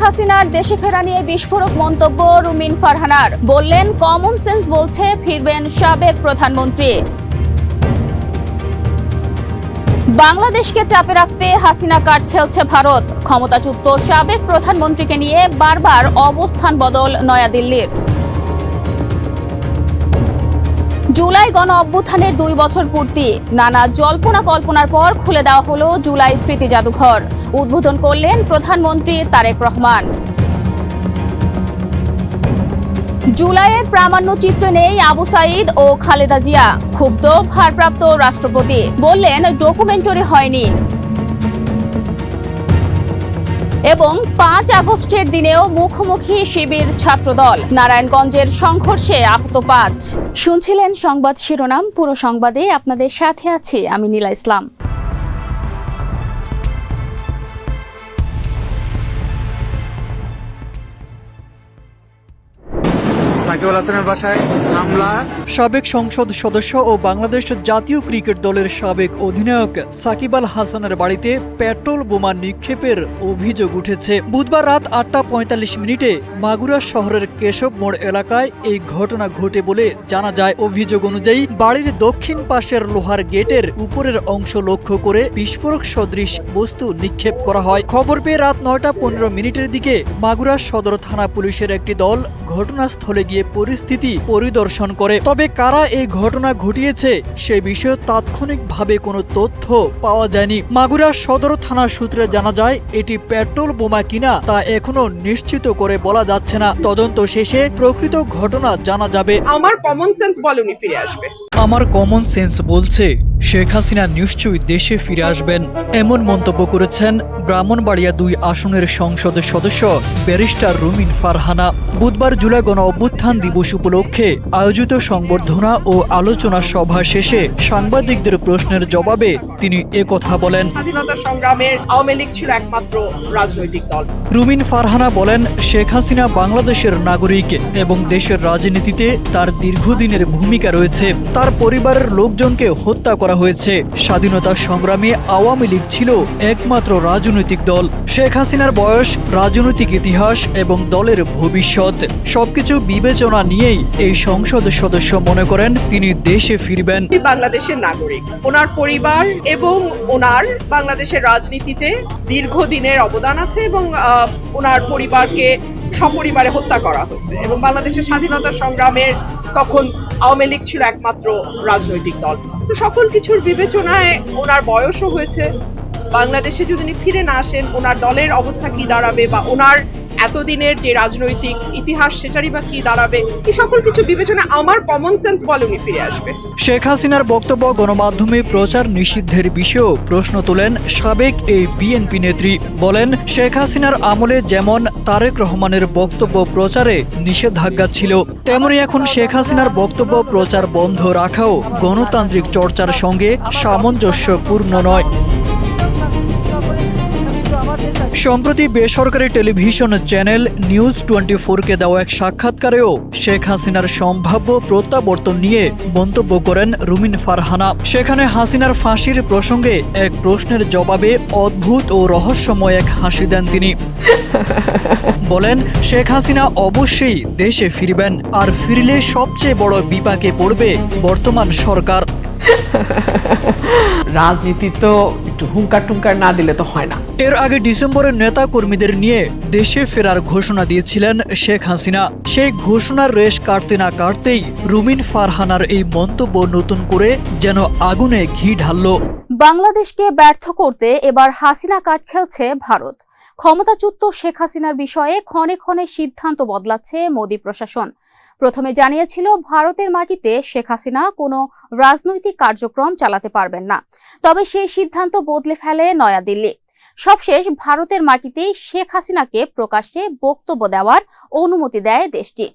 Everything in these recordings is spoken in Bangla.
হাসিনার দেশে ফেরা নিয়ে বিস্ফোরক মন্তব্য রুমিন ফারহানার। বললেন, কমন সেন্স বলছে ফিরবেন সাবেক প্রধানমন্ত্রী। বাংলাদেশকে চাপে রাখতে হাসিনা কার্ড খেলছে ভারত। ক্ষমতাচ্যুত সাবেক প্রধানমন্ত্রীকে নিয়ে বারবার অবস্থান বদল নয়াদিল্লির। জুলাই গণ অভ্যুত্থানের 2 বছর পূর্তি। নানা জল্পনা কল্পনার পর খুলে দেওয়া হলো জুলাই স্মৃতি জাদুঘর। উদ্বোধন করলেন প্রধানমন্ত্রী তারেক রহমান। জুলাইয়ের প্রামাণ্য চিত্রে নেই আবু সাইদ ও খালেদা জিয়া। ক্ষুব্ধ ভারপ্রাপ্ত রাষ্ট্রপতি, বললেন ডকুমেন্টারি হয়নি। এবং 5 আগস্টের দিনেও মুখোমুখি শিবির ছাত্রদল। নারায়ণগঞ্জের সংঘর্ষে আহত 5। শুনছিলেন সংবাদ শিরোনাম। পুরো সংবাদে আপনাদের সাথে আছি আমি নীলা ইসলাম। সাবেক সংসদ সদস্য ও বাংলাদেশ জাতীয় ক্রিকেট দলের সাবেক অধিনায়ক সাকিব আল হাসানের বাড়িতে পেট্রোল বোমা নিক্ষেপের অভিযোগ উঠেছে। বুধবার রাত 8:45 মাগুরা শহরের কেশব মোড় এলাকায় এই ঘটনা ঘটে বলে জানা যায়। অভিযোগ অনুযায়ী বাড়ির দক্ষিণ পাশের লোহার গেটের উপরের অংশ লক্ষ্য করে বিস্ফোরক সদৃশ বস্তু নিক্ষেপ করা হয়। খবর পেয়ে রাত 9:15 দিকে মাগুরা সদর থানা পুলিশের একটি দল ঘটনাস্থলে গিয়ে পরিস্থিতি পরিদর্শন করে। তবে কারা এই ঘটনা ঘটিয়েছে সে বিষয়ে তাৎক্ষণিকভাবে কোনো তথ্য পাওয়া যায়নি। মাগুরা সদর থানা সূত্রে জানা যায়, এটি পেট্রোল বোমা কিনা তা এখনো নিশ্চিত করে বলা যাচ্ছে না। তদন্ত শেষে প্রকৃত ঘটনা জানা যাবে। আমার কমন সেন্স বলে উনি ফিরে আসবে। আমার কমন সেন্স বলছে শেখ হাসিনা নিশ্চয়ই দেশে ফিরে আসবেন, এমন মন্তব্য করেছেন ব্রাহ্মণবাড়িয়া 2 আসনের সংসদ সদস্য ব্যারিস্টার রুমিন ফারহানা। বুধবার জুলাই গণ অভ্যুত্থান দিবস উপলক্ষে আয়োজিত সংবর্ধনা ও আলোচনা সভা শেষে সাংবাদিকদের প্রশ্নের জবাবে তিনি একথা বলেন। স্বাধীনতা সংগ্রামের আওয়ামী লীগ ছিল একমাত্র রাজনৈতিক দল। রুমিন ফারহানা বলেন, শেখ হাসিনা বাংলাদেশের নাগরিক এবং দেশের রাজনীতিতে তার দীর্ঘদিনের ভূমিকা রয়েছে। তার পরিবারের লোকজনকে হত্যা করা হয়েছে। স্বাধীনতা সংগ্রামে আওয়ামী লীগ ছিল একমাত্র রাজনৈতিক দল। শেখ হাসিনার বয়স, রাজনৈতিক ইতিহাস এবং দলের ভবিষ্যৎ সবকিছু বিবেচনা নিয়েই এই সংসদ সদস্য মনে করেন তিনি দেশে ফিরবেন। বাংলাদেশের নাগরিক, ওনার পরিবার এবং ওনার বাংলাদেশের রাজনীতিতে দীর্ঘদিনের অবদান আছে এবং ওনার পরিবারকে সপরিবারে হত্যা করা হয়েছে এবং বাংলাদেশের স্বাধীনতা সংগ্রামের তখন আওয়ামী লীগ ছিল একমাত্র রাজনৈতিক দল। সকল কিছুর বিবেচনায় ওনার বয়সও হয়েছে। বাংলাদেশে যদি উনি ফিরে না আসেন, ওনার দলের অবস্থা কি দাঁড়াবে বা ওনার এতদিনের যে রাজনৈতিক ইতিহাস সেটারই বা কি দাঁড়াবে, এই সকল কিছু বিবেচনা আমার কমন সেন্স বলে উনি ফিরে আসবে। শেখ হাসিনার বক্তব্য গণমাধ্যমে প্রচার নিষিদ্ধের বিষয়েও প্রশ্ন তোলেন সাবেক এই বিএনপি নেত্রী। বলেন, শেখ হাসিনার আমলে যেমন তারেক রহমানের বক্তব্য প্রচারে নিষেধাজ্ঞা ছিল, তেমনি এখন শেখ হাসিনার বক্তব্য প্রচার বন্ধ রাখাও গণতান্ত্রিক চর্চার সঙ্গে সামঞ্জস্যপূর্ণ নয়। সম্প্রতি বেসরকারি টেলিভিশন চ্যানেল নিউজ 24-কে দেওয়া এক সাক্ষাৎকারেও শেখ হাসিনার সম্ভাব্য প্রত্যাবর্তন নিয়ে মন্তব্য করেন রুমিন ফারহানা। সেখানে হাসিনার ফাঁসির প্রসঙ্গে এক প্রশ্নের জবাবে অদ্ভুত ও রহস্যময় এক হাসি দেন তিনি। বলেন, শেখ হাসিনা অবশ্যই দেশে ফিরবেন, আর ফিরলে সবচেয়ে বড় বিপাকে পড়বে বর্তমান সরকার। রাজনীতি তো একটু হুঙ্কার টুঙ্কার না দিলে তো হয় না। এর আগে ডিসেম্বরে নেতা কর্মীদের নিয়ে দেশে ফেরার ঘোষণা দিয়েছিলেন শেখ হাসিনা। সেই ঘোষণার রেশ কাটতে না কাটতেই রুমিন ফারহানার এই মন্তব্য নতুন করে যেন আগুনে ঘি ঢালল। বাংলাদেশকে ব্যর্থ করতে এবার হাসিনা কার্ড খেলছে ভারত। ক্ষমতাচ্যুত শেখ হাসিনার বিষয়ে ক্ষণে ক্ষণে সিদ্ধান্ত বদলাচ্ছে মোদী প্রশাসন। প্রথমে জানিয়েছিল ভারতের মাটিতে শেখ হাসিনা কোনো রাজনৈতিক কার্যক্রম চালাতে পারবেন না, তবে সেই সিদ্ধান্ত বদলে ফেলে নয়াদিল্লি। সবশেষ ভারতের মাটিতেই শেখ হাসিনাকে প্রকাশ্যে বক্তব্য দেওয়ার অনুমতি দেয় দেশটি।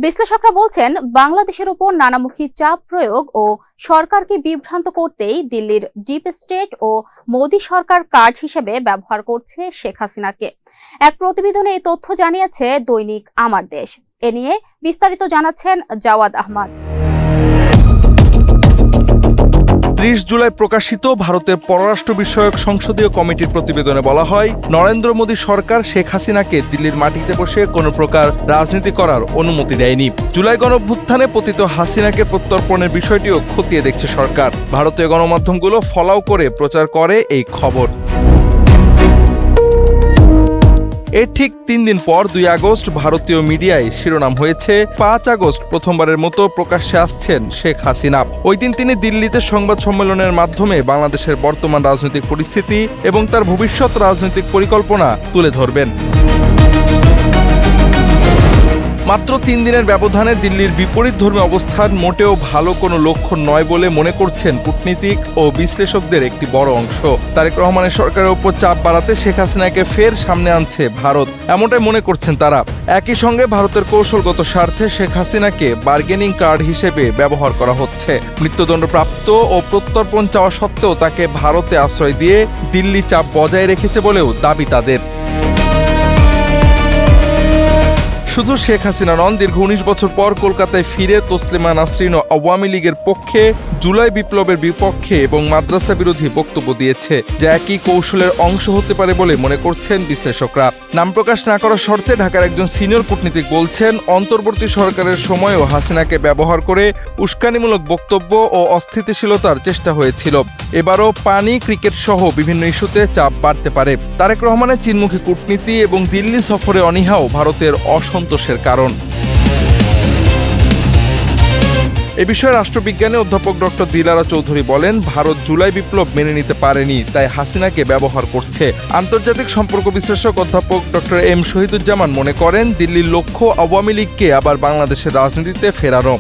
বিশ্লেষকরা বলছেন, বাংলাদেশের উপর নানামুখী চাপ প্রয়োগ ও সরকারকে বিভ্রান্ত করতেই দিল্লির ডিপ স্টেট ও মোদী সরকার কার্ড হিসেবে ব্যবহার করছে শেখ হাসিনাকে। এক প্রতিবেদনে এই তথ্য জানিয়েছে দৈনিক আমার দেশ। এ নিয়ে বিস্তারিত জানাচ্ছেন জাওয়াদ আহমদ। 30 জুলাই প্রকাশিত ভারতের পররাষ্ট্র বিষয়ক সংসদীয় কমিটির প্রতিবেদনে বলা হয়, নরেন্দ্র মোদী সরকার শেখ হাসিনাকে দিল্লির মাটিতে বসে কোনো প্রকার রাজনীতি করার অনুমতি দেয়নি। জুলাই গণঅভ্যুত্থানে পতিত হাসিনাকে প্রত্যর্পণের বিষয়টিও খতিয়ে দেখছে সরকার। ভারতীয় গণমাধ্যমগুলো ফলাও করে প্রচার করে এই খবর। এর ঠিক 3 দিন পর 2 আগস্ট ভারতীয় মিডিয়ায় শিরোনাম হয়েছে 5 আগস্ট প্রথমবারের মতো প্রকাশ্যে আসছেন শেখ হাসিনা। ওই দিন তিনি দিল্লিতে সংবাদ সম্মেলনের মাধ্যমে বাংলাদেশের বর্তমান রাজনৈতিক পরিস্থিতি এবং তার ভবিষ্যৎ রাজনৈতিক পরিকল্পনা তুলে ধরবেন। মাত্র 3 দিনের ব্যবধানে দিল্লির বিপরীতধর্মী অবস্থান মোটেও ভালো কোনো লক্ষণ নয় বলে মনে করছেন কূটনীতিক ও বিশ্লেষকদের একটি বড় অংশ। তারেক রহমানের সরকারের উপর চাপ বাড়াতে শেখ হাসিনাকে ফের সামনে আনছে ভারত, এমনটাই মনে করছেন তারা। একই সঙ্গে ভারতের কৌশলগত স্বার্থে শেখ হাসিনাকে বার্গেনিং কার্ড হিসেবে ব্যবহার করা হচ্ছে। মৃত্যুদণ্ডপ্রাপ্ত ও প্রত্যর্পণ চাওয়া সত্ত্বেও তাকে ভারতে আশ্রয় দিয়ে দিল্লি চাপ বজায় রেখেছে বলেও দাবি তাদের। শুধু শেখ হাসিনা নন, দীর্ঘ 19 বছর পর কলকাতায় ফিরে তসলিমা নাসরিন আওয়ামী লীগের পক্ষে, জুলাই বিপ্লবের বিপক্ষে এবং মাদ্রাসা বিরোধী বক্তব্য দিয়েছে, যা একই কৌশলের অংশ হতে পারে বলে মনে করছেন বিশ্লেষকরা। নাম প্রকাশ না করার শর্তে ঢাকার একজন সিনিয়র কূটনীতিক বলছেন, অন্তর্বর্তী সরকারের সময়ও হাসিনাকে ব্যবহার করে উস্কানিমূলক বক্তব্য ও অস্থিতিশীলতার চেষ্টা হয়েছিল। এবারও পানি, ক্রিকেট সহ বিভিন্ন ইস্যুতে চাপ বাড়তে পারে। তারেক রহমানের চীনমুখী কূটনীতি এবং দিল্লি সফরে অনীহাও ভারতের অসন্তোষের কারণ। এ বিষয়ে রাষ্ট্রবিজ্ঞানী অধ্যাপক ডক্টর দিলারা চৌধুরী বলেন, ভারত জুলাই বিপ্লব মেনে নিতে পারেনি, তাই হাসিনাকে ব্যবহার করছে। আন্তর্জাতিক সম্পর্ক বিশ্লেষক অধ্যাপক ডক্টর এম শহীদুজ্জামান মনে করেন, দিল্লির লক্ষ্য আওয়ামী লীগকে আবার বাংলাদেশের রাজনীতিতে ফেরানো।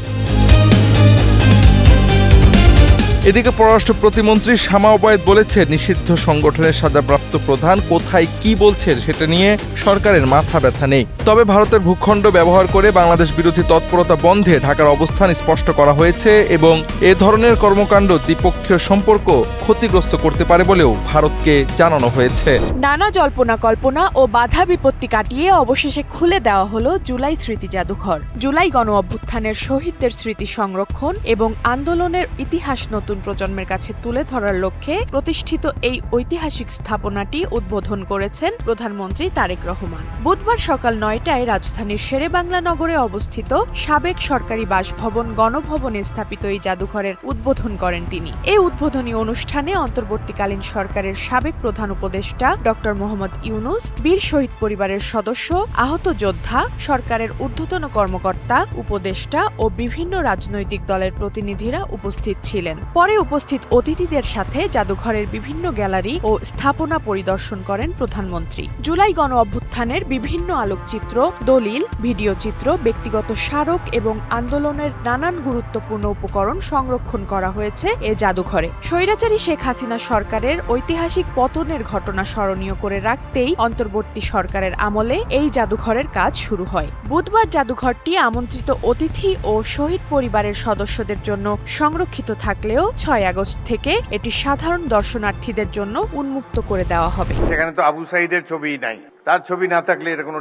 এদিকে পররাষ্ট্র প্রতিমন্ত্রী শামা ওবায়েদ বলেছেন, নিষিদ্ধ সংগঠনের সাজাপ্রাপ্ত প্রধান কোথায় কি বলছেন সেটা নিয়ে সরকারের মাথা ব্যথা নেই। তবে ভারতের ভূখণ্ড ব্যবহার করে বাংলাদেশ বিরোধী তৎপরতা বন্ধে ঢাকার অবস্থান স্পষ্ট করা হয়েছে এবং এ ধরনের কর্মকাণ্ড দ্বিপক্ষীয় সম্পর্ক ক্ষতিগ্রস্ত করতে পারে বলেও ভারতকে জানানো হয়েছে। নানা জল্পনা কল্পনা ও বাধা বিপত্তি কাটিয়ে অবশেষে খুলে দেওয়া হলো জুলাই স্মৃতি জাদুঘর। জুলাই গণ অভ্যুত্থানের শহীদদের স্মৃতি সংরক্ষণ এবং আন্দোলনের ইতিহাস নতুন প্রজন্মের কাছে তুলে ধরার লক্ষ্যে প্রতিষ্ঠিত এই ঐতিহাসিক স্থাপনাটি উদ্বোধন করেছেন প্রধানমন্ত্রী তারেক রহমান। বুধবার সকাল 9টায় রাজধানীর শেরেবাংলা নগরে অবস্থিত সাবেক সরকারি বাসভবন গণভবনে স্থাপিত এই জাদুঘরের উদ্বোধন করেন তিনি। এই উদ্বোধনী অনুষ্ঠানে অন্তর্বর্তীকালীন সরকারের সাবেক প্রধান উপদেষ্টা ডক্টর মোহাম্মদ ইউনুস, বীর শহীদ পরিবারের সদস্য, আহত যোদ্ধা, সরকারের ঊর্ধ্বতন কর্মকর্তা, উপদেষ্টা ও বিভিন্ন রাজনৈতিক দলের প্রতিনিধিরা উপস্থিত ছিলেন। পরে উপস্থিত অতিথিদের সাথে জাদুঘরের বিভিন্ন গ্যালারি ও স্থাপনা পরিদর্শন করেন প্রধানমন্ত্রী। জুলাই গণ অভ্যুত্থানের বিভিন্ন আলোকচিত্র, দলিল, ভিডিও চিত্র, ব্যক্তিগত স্মারক এবং আন্দোলনের নানান গুরুত্বপূর্ণ উপকরণ সংরক্ষণ করা হয়েছে এ জাদুঘরে। স্বৈরাচারী শেখ হাসিনা সরকারের ঐতিহাসিক পতনের ঘটনা স্মরণীয় করে রাখতেই অন্তর্বর্তী সরকারের আমলে এই জাদুঘরের কাজ শুরু হয়। বুধবার জাদুঘরটি আমন্ত্রিত অতিথি ও শহীদ পরিবারের সদস্যদের জন্য সংরক্ষিত থাকলেও 6 আগস্ট থেকে এটি সাধারণ দর্শনার্থীদের জন্য উন্মুক্ত করে দেওয়া হবে। সেখানে তো আবু সাইদের ছবিই নাই, তার ছবি না থাকলে এটা কোনো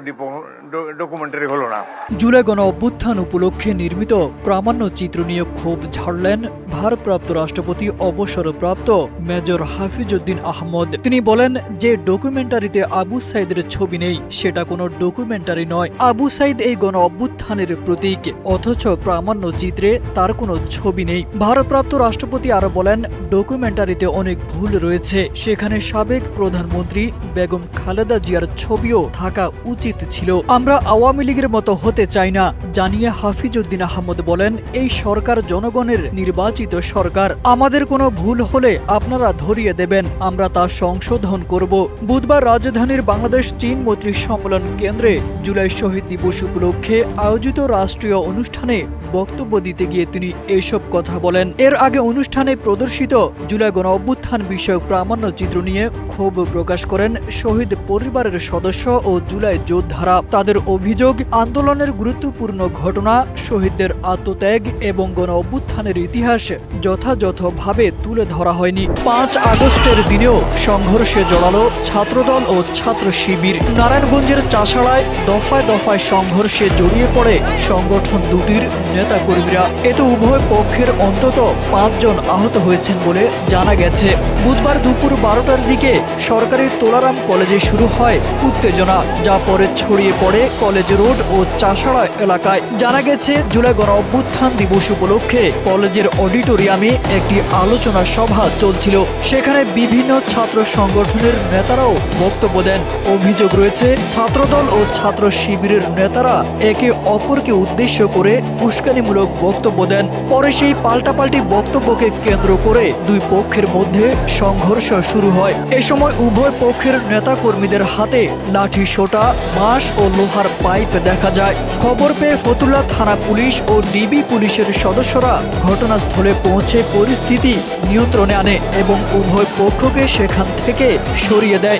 ডকুমেন্টারি হলো না। জুলাই গণ অভ্যুত্থান উপলক্ষে নির্মিত প্রামাণ্য চিত্র নিয়ে ক্ষোভ ঝাড়লেন ভারপ্রাপ্ত রাষ্ট্রপতি অবসরপ্রাপ্ত মেজর হাফিজউদ্দিন আহমদ। তিনি বলেন, যে ডকুমেন্টারিতে আবু সাইদের ছবি নেই সেটা কোনো ডকুমেন্টারি নয়। আবু সাইদ এই গণ অভ্যুত্থানের প্রতীক, অথচ প্রামাণ্য চিত্রে তার কোনো ছবি নেই। ভারপ্রাপ্ত রাষ্ট্রপতি আরো বলেন, ডকুমেন্টারিতে অনেক ভুল রয়েছে, সেখানে সাবেক প্রধানমন্ত্রী বেগম খালেদা জিয়ার ছবিও থাকা উচিত ছিল। আমরা আওয়ামী লীগের মতো হতে চাই না জানিয়ে হাফিজউদ্দিন আহমদ বলেন, এই সরকার জনগণের নির্বাচিত সরকার, আমাদের কোনো ভুল হলে আপনারা ধরিয়ে দেবেন, আমরা তা সংশোধন করব। বুধবার রাজধানীর বাংলাদেশ চীন মৈত্রী সম্মেলন কেন্দ্রে জুলাই শহীদ দিবস উপলক্ষে আয়োজিত রাষ্ট্রীয় অনুষ্ঠানে বক্তব্য দিতে গিয়ে তিনি এসব কথা বলেন। এর আগে অনুষ্ঠানে প্রদর্শিত জুলাই গণ অভ্যুত্থান বিষয়ক প্রামাণ্য চিত্র নিয়ে ক্ষোভ প্রকাশ করেন শহীদ পরিবারের সদস্য ও জুলাই যোদ্ধারা। তাদের অভিযোগ, আন্দোলনের গুরুত্বপূর্ণ ঘটনা, শহীদদের আত্মত্যাগ এবং গণ অভ্যুত্থানের ইতিহাস যথাযথভাবে তুলে ধরা হয়নি। 5 আগস্টের দিনেও সংঘর্ষে জড়ালো ছাত্রদল ও ছাত্র শিবির। নারায়ণগঞ্জের চাষাড়ায় দফায় দফায় সংঘর্ষে জড়িয়ে পড়ে সংগঠন দুটির নেতাকর্মীরা। এতে উভয় পক্ষের অন্তত 5 জন আহত হয়েছেন বলে জানা গেছে। বুধবার দুপুর 12টার দিকে সরকারি তোলারাম কলেজে শুরু হয় উত্তেজনা, যা পরে ছড়িয়ে পড়ে কলেজ রোড ও চাষাড়া এলাকায়। জানা গেছে, জুলাই গণ অভ্যুত্থান দিবস উপলক্ষে কলেজের অডিটোরিয়ামে একটি আলোচনা সভা চলছিল। সেখানে বিভিন্ন ছাত্র সংগঠনের নেতারাও বক্তব্য দেন। অভিযোগ রয়েছে, ছাত্রদল ও ছাত্র শিবিরের নেতারা একে অপরকে উদ্দেশ্য করে উস্কানিমূলক বক্তব্য দেন। পরে সেই পাল্টাপাল্টি বক্তব্যকে কেন্দ্র করে দুই পক্ষের মধ্যে সংঘর্ষ শুরু হয়। এ সময় উভয় পক্ষের নেতাকর্মীদের হাতে লাঠি সোঁটা, বাঁশ ও লোহার পাইপ দেখা যায়। খবর পেয়ে ফতুল্লা থানা পুলিশ ও ডিবি পুলিশের সদস্যরা ঘটনাস্থলে পৌঁছে পরিস্থিতি নিয়ন্ত্রণে আনে এবং উভয় পক্ষকে সেখান থেকে সরিয়ে দেয়।